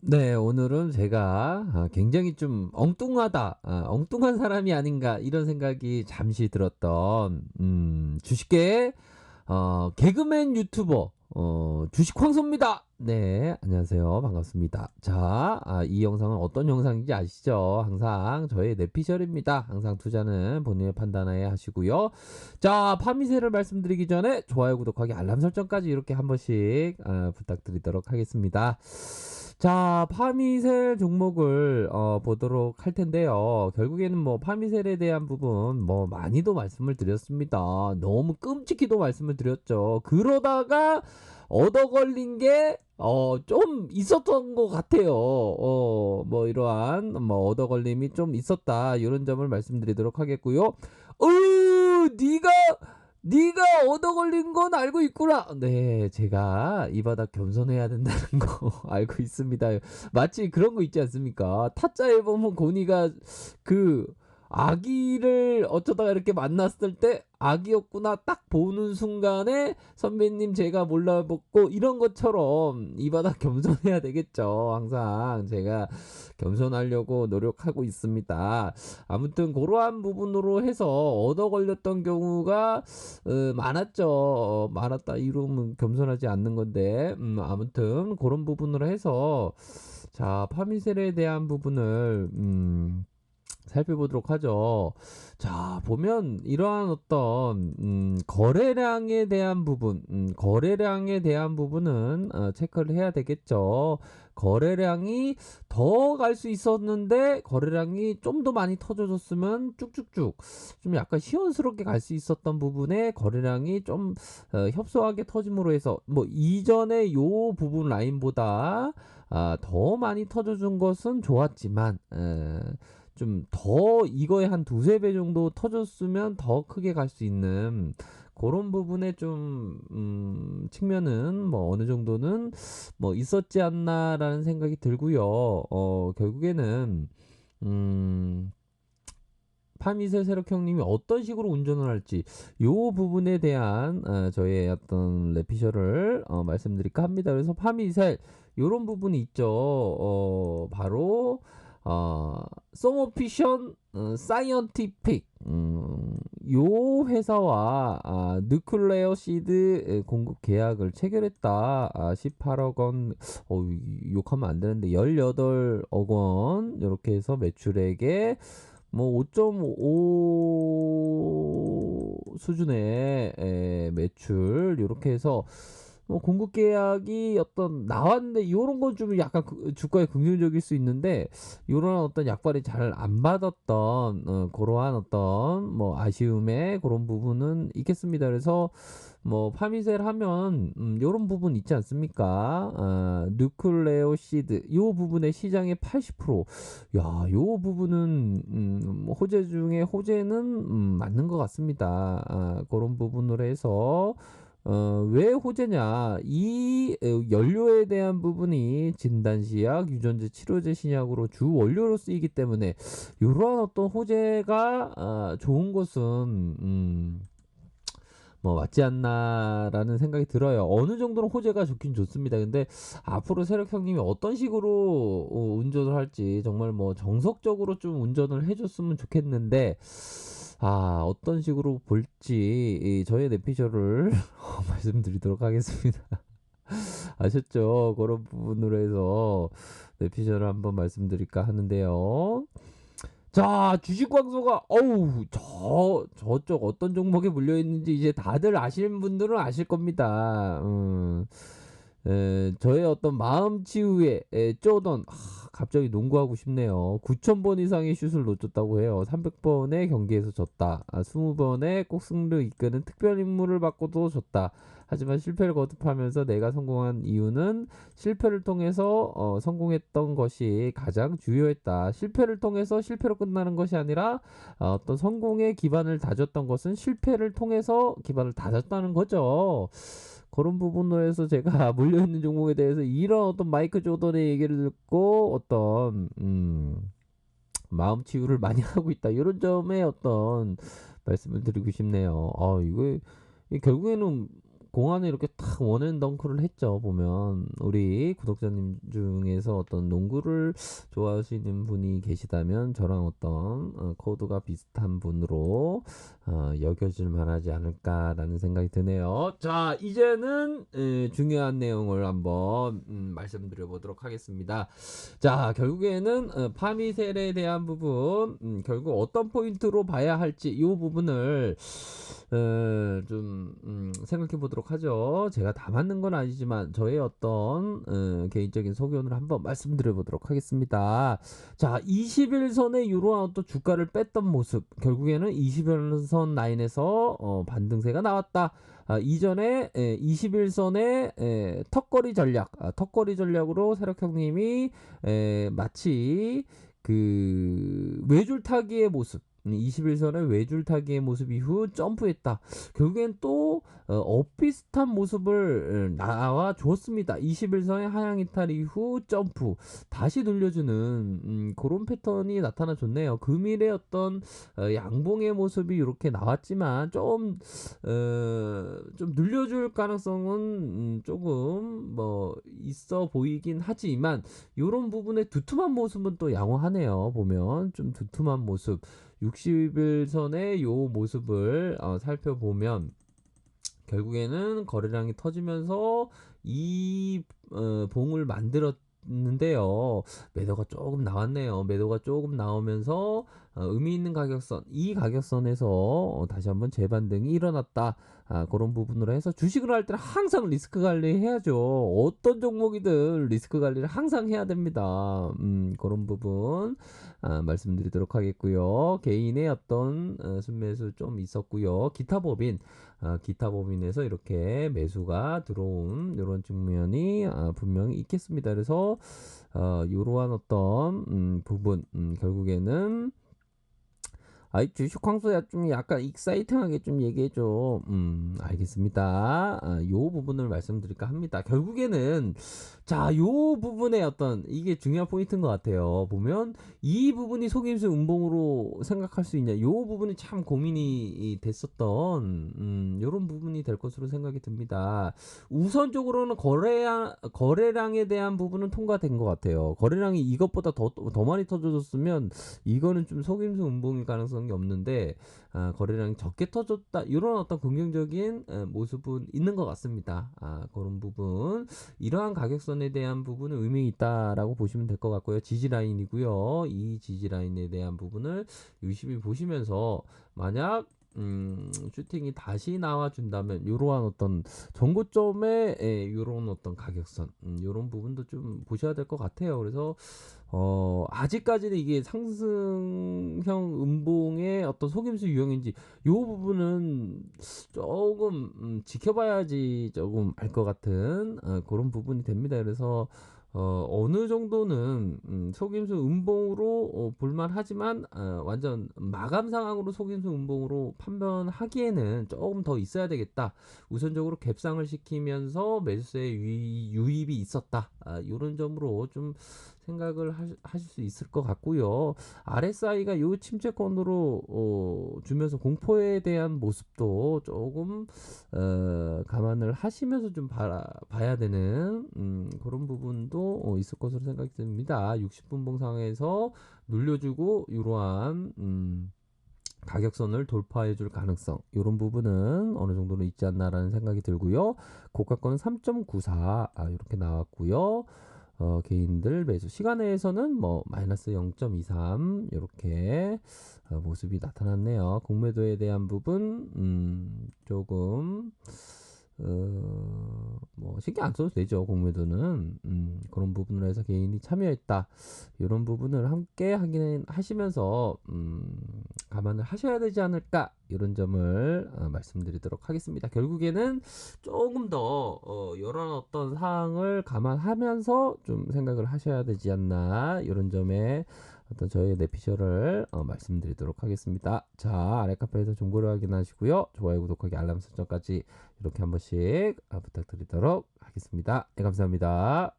네, 오늘은 제가 굉장히 좀 엉뚱하다, 엉뚱한 사람이 아닌가 이런 생각이 잠시 들었던 주식계 개그맨 유튜버 주식 황소입니다. 네, 안녕하세요. 반갑습니다. 자, 이 영상은 어떤 영상인지 아시죠? 항상 저의 뇌피셜입니다. 항상 투자는 본인의 판단하에 하시고요. 자, 파미세를 말씀드리기 전에 좋아요, 구독하기, 알람 설정까지 이렇게 한 번씩 부탁드리도록 하겠습니다. 자, 파미셀 종목을 보도록 할 텐데요. 결국에는 뭐 파미셀에 대한 부분 뭐 많이도 말씀을 드렸습니다. 너무 끔찍히도 말씀을 드렸죠. 그러다가 얻어 걸린 게 좀 있었던 것 같아요. 뭐 이러한 뭐 얻어 걸림이 좀 있었다. 이런 점을 말씀드리도록 하겠고요. 네가 얻어 걸린 건 알고 있구나. 네, 제가 이 바닥 겸손해야 된다는 거 알고 있습니다. 마치 그런 거 있지 않습니까? 타짜에 보면 고니가 그 아기를 어쩌다가 이렇게 만났을 때 아기였구나 딱 보는 순간에 선배님 제가 몰라봤고 이런 것처럼 이 바닥 겸손해야 되겠죠. 항상 제가 겸손하려고 노력하고 있습니다. 아무튼 그러한 부분으로 해서 얻어 걸렸던 경우가 많았죠. 많았다 이러면 겸손하지 않는 건데 아무튼 그런 부분으로 해서 자 파미셀에 대한 부분을 살펴보도록 하죠. 자, 보면 이러한 어떤 거래량에 대한 부분, 거래량에 대한 부분은 체크를 해야 되겠죠. 거래량이 더 갈 수 있었는데 거래량이 좀 더 많이 터져줬으면 쭉쭉쭉 좀 약간 시원스럽게 갈 수 있었던 부분에 거래량이 좀 협소하게 터짐으로 해서 뭐 이전에 요 부분 라인보다 더 많이 터져준 것은 좋았지만 좀 더 이거에 한 두세 배 정도 터졌으면 더 크게 갈 수 있는 그런 부분에 좀 측면은 뭐 어느 정도는 뭐 있었지 않나라는 생각이 들고요. 결국에는 음 파미세 세력 형님이 어떤 식으로 운전을 할지 요 부분에 대한 저의 어떤 레피셜을 말씀드릴까 합니다. 그래서 파미셀 요런 부분이 있죠. 바로 소모피션 사이언티픽 요 회사와 누클레어 시드 공급 계약을 체결했다. 18억 원, 욕하면 안 되는데 18억 원 이렇게 해서 매출액에 뭐 5.5 수준의 매출 이렇게 해서 뭐 공급 계약이 어떤 나왔는데 요런 건 좀 약간 주가에 긍정적일 수 있는데 요런 어떤 약발이 잘 안 받았던 그러한 어떤 뭐 아쉬움의 그런 부분은 있겠습니다. 그래서 뭐 파미셀 하면 요런 부분 있지 않습니까? 누클레오 시드 요 부분의 시장의 80%. 야, 요 부분은 호재 중에 호재는 맞는 것 같습니다. 그런 부분으로 해서 왜 호재냐? 이 연료에 대한 부분이 진단시약, 유전제, 치료제, 신약으로 주 원료로 쓰이기 때문에 이러한 어떤 호재가 좋은 것은 뭐 맞지 않나라는 생각이 들어요. 어느 정도는 호재가 좋긴 좋습니다. 근데 앞으로 세력 형님이 어떤 식으로 운전을 할지 정말 뭐 정석적으로 좀 운전을 해줬으면 좋겠는데 어떤 식으로 볼지 저의 내피셜을 말씀드리도록 하겠습니다. 아셨죠? 그런 부분으로 해서 내피셜을 한번 말씀드릴까 하는데요. 자, 주식 광소가 어우 저쪽 어떤 종목에 물려 있는지 이제 다들 아시는 분들은 아실 겁니다. 저의 어떤 마음 치유에 쪼던 갑자기 농구하고 싶네요. 9,000번 이상의 슛을 놓쳤다고 해요. 300번의 경기에서 졌다. 20번의 꼭 승리를 이끄는 특별 임무를 받고도 졌다. 하지만 실패를 거듭하면서 내가 성공한 이유는 실패를 통해서 성공했던 것이 가장 주요했다. 실패를 통해서 실패로 끝나는 것이 아니라 어떤 성공의 기반을 다졌던 것은 실패를 통해서 기반을 다졌다는 거죠. 그런 부분으로 해서 제가 물려있는 종목에 대해서 이런 어떤 마이클 조던의 얘기를 듣고 어떤 마음 치유를 많이 하고 있다. 이런 점에 어떤 말씀을 드리고 싶네요. 이거 결국에는 공안에 이렇게 탁 원앤 덩크를 했죠. 보면 우리 구독자님 중에서 어떤 농구를 좋아하시는 분이 계시다면 저랑 어떤 코드가 비슷한 분으로 여겨질 만하지 않을까라는 생각이 드네요. 자, 이제는 중요한 내용을 한번 말씀드려 보도록 하겠습니다. 자, 결국에는 파미셀에 대한 부분, 결국 어떤 포인트로 봐야 할지 이 부분을 좀 생각해 보도록 하죠. 제가 다 맞는 건 아니지만 저의 어떤 개인적인 소견을 한번 말씀드려 보도록 하겠습니다. 자, 21선의 유로화 또 주가를 뺐던 모습, 결국에는 21선 라인에서 반등세가 나왔다. 이전에 21선의 턱걸이 전략, 턱걸이 전략으로 세력형님이 마치 그 외줄타기의 모습, 21선의 외줄타기의 모습 이후 점프했다. 결국엔 또 엇비슷한 모습을 나와 줬습니다. 21선의 하향 이탈 이후 점프 다시 돌려주는 그런 패턴이 나타나 줬네요. 금일의 어떤 양봉의 모습이 이렇게 나왔지만 좀 늘려줄 가능성은 조금 뭐 있어 보이긴 하지만 이런 부분의 두툼한 모습은 또 양호하네요. 보면 좀 두툼한 모습 60일선의 요 모습을 살펴보면 결국에는 거래량이 터지면서 이 봉을 만들었는데요. 매도가 조금 나왔네요. 매도가 조금 나오면서 의미 있는 가격선, 이 가격선에서 다시 한번 재반등이 일어났다. 그런 부분으로 해서 주식을 할 때는 항상 리스크 관리 해야죠. 어떤 종목이든 리스크 관리를 항상 해야 됩니다. 그런 부분 말씀드리도록 하겠고요. 개인의 어떤 순매수 좀 있었고요. 기타 법인에서 이렇게 매수가 들어온 이런 측면이 분명히 있겠습니다. 그래서 이러한 어떤 부분 결국에는 주식 광수야 좀 약간 익사이팅하게 좀 얘기해줘. 알겠습니다. 요 부분을 말씀드릴까 합니다. 결국에는 자, 요 부분에 어떤 이게 중요한 포인트인 것 같아요. 보면 이 부분이 속임수 음봉으로 생각할 수 있냐. 요 부분이 참 고민이 됐었던 요런 부분이 될 것으로 생각이 듭니다. 우선적으로는 거래량에 대한 부분은 통과된 것 같아요. 거래량이 이것보다 더 많이 터져줬으면 이거는 좀 속임수 음봉일 가능성이 없는데 거래량이 적게 터졌다 이런 어떤 긍정적인 모습은 있는 것 같습니다. 그런 부분 이러한 가격선에 대한 부분은 의미 있다라고 보시면 될 것 같고요. 지지라인이고요. 이 지지라인에 대한 부분을 유심히 보시면서 만약 슈팅이 다시 나와준다면 이러한 어떤 전고점에 이런 어떤 가격선 이런 부분도 좀 보셔야 될 것 같아요. 그래서 아직까지는 이게 상승형 음봉의 어떤 속임수 유형인지 이 부분은 조금 지켜봐야지 조금 알 것 같은 그런 부분이 됩니다. 그래서 어느 정도는 속임수 음봉으로 볼만하지만 완전 마감 상황으로 속임수 음봉으로 판별하기에는 조금 더 있어야 되겠다. 우선적으로 갭상을 시키면서 매수세의 유입이 있었다. 이런 점으로 좀 생각을 하실 수 있을 것 같고요. RSI가 요 침체권으로 주면서 공포에 대한 모습도 조금 감안을 하시면서 좀 봐야 되는 그런 부분도 있을 것으로 생각이 듭니다. 60분봉 상에서 눌려주고 이러한 가격선을 돌파해 줄 가능성 이런 부분은 어느 정도는 있지 않나라는 생각이 들고요. 고가권은 3.94 이렇게 나왔고요. 개인들 매수 시간에서는 뭐 마이너스 0.23 이렇게 모습이 나타났네요. 공매도에 대한 부분 조금 뭐 신경 안 써도 되죠. 공매도는 그런 부분으로 해서 개인이 참여했다 이런 부분을 함께 하시면서 감안을 하셔야 되지 않을까 이런 점을 말씀드리도록 하겠습니다. 결국에는 조금 더 이런 어떤 사항을 감안하면서 좀 생각을 하셔야 되지 않나 이런 점에 어떤 저의 내피셜을 말씀드리도록 하겠습니다. 자, 아래 카페에서 정보를 확인하시고요. 좋아요, 구독하기, 알람 설정까지 이렇게 한 번씩 부탁드리도록 하겠습니다. 네, 감사합니다.